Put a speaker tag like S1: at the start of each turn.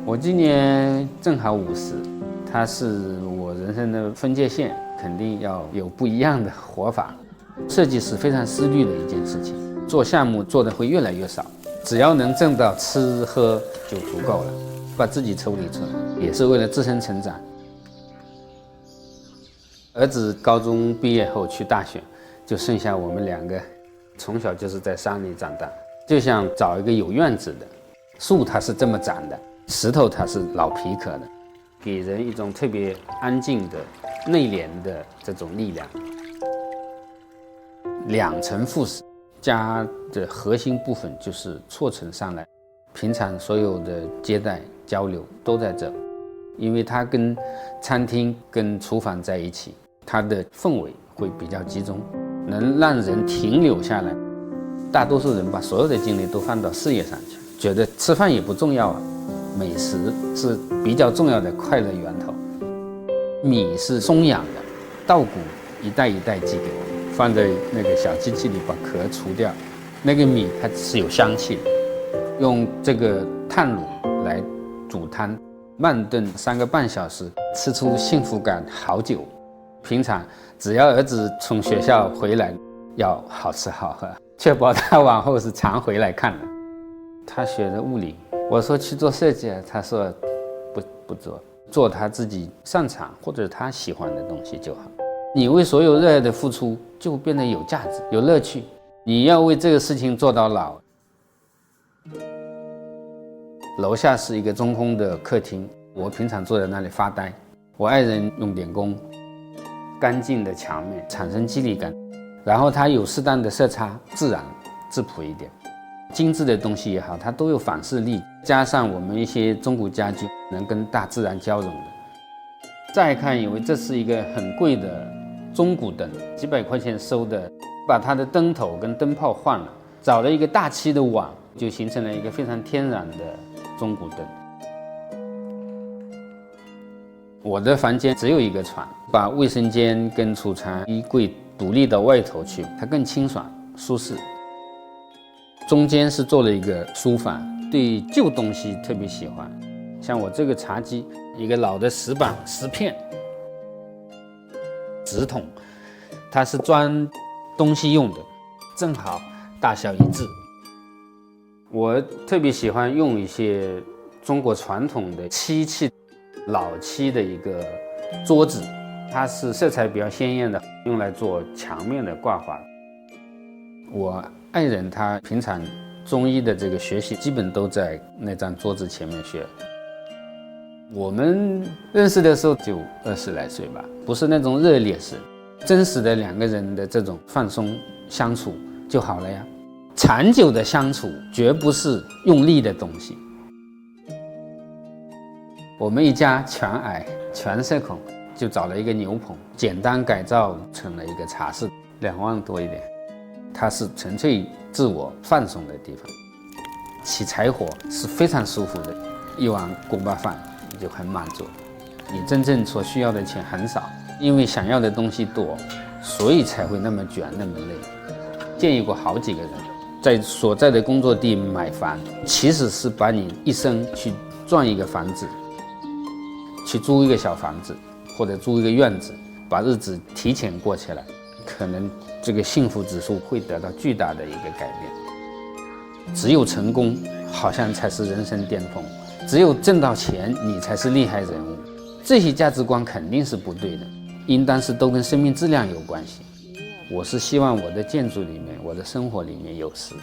S1: 我今年正好50，它是我人生的分界线，肯定要有不一样的活法。设计是非常思虑的一件事情，做项目做的会越来越少，只要能挣到吃喝就足够了，把自己抽离出来，也是为了自身成长。儿子高中毕业后去大学，就剩下我们2个，从小就是在山里长大，就想找一个有院子的。树它是这么长的，石头它是老皮壳的，给人一种特别安静的、内敛的这种力量。2层复式，家的核心部分就是错层上来，平常所有的接待交流都在这，因为它跟餐厅、跟厨房在一起，它的氛围会比较集中，能让人停留下来。大多数人把所有的精力都放到事业上去，觉得吃饭也不重要啊，美食是比较重要的快乐源头。米是松养的，稻谷一袋一袋寄给我们，放在那个小机器里把壳除掉，那个米它是有香气的。用这个炭炉来煮汤，慢炖3个半小时，吃出幸福感好久。平常只要儿子从学校回来，要好吃好喝，确保他往后是常回来看的。他学的物理，我说去做设计，他说不做，做他自己擅长或者他喜欢的东西就好。你为所有热爱的付出，就变得有价值、有乐趣。你要为这个事情做到老。楼下是一个中空的客厅，我平常坐在那里发呆。我爱人用点工，干净的墙面产生肌理感，然后它有适当的色差，自然质朴一点。精致的东西也好，它都有反射力，加上我们一些中古家具能跟大自然交融的。再看，以为这是一个很贵的中古灯，几百块钱收的，把它的灯头跟灯泡换了，找了一个大漆的网，就形成了一个非常天然的中古灯。我的房间只有一个床，把卫生间跟储藏衣柜独立到外头去，它更清爽舒适。中间是做了一个书房，对旧东西特别喜欢，像我这个茶几，一个老的石板石片，纸筒，它是装东西用的，正好大小一致。我特别喜欢用一些中国传统的漆器，老漆的一个桌子，它是色彩比较鲜艳的，用来做墙面的挂画。我爱人他平常中医的这个学习基本都在那张桌子前面学。我们认识的时候就20来岁吧，不是那种热烈式，真实的2个人的这种放松相处就好了呀。长久的相处绝不是用力的东西。我们一家全矮全社恐，就找了一个牛棚，简单改造成了一个茶室，2万多一点。它是纯粹自我放松的地方，起柴火是非常舒服的，一碗锅巴饭你就很满足。你真正所需要的钱很少，因为想要的东西多，所以才会那么卷那么累。建议过好几个人，在所在的工作地买房，其实是把你一生去赚一个房子，去租一个小房子，或者租一个院子，把日子提前过起来，可能这个幸福指数会得到巨大的一个改变。只有成功好像才是人生巅峰，只有挣到钱你才是厉害人物，这些价值观肯定是不对的，应当是都跟生命质量有关系。我是希望我的建筑里面，我的生活里面有诗。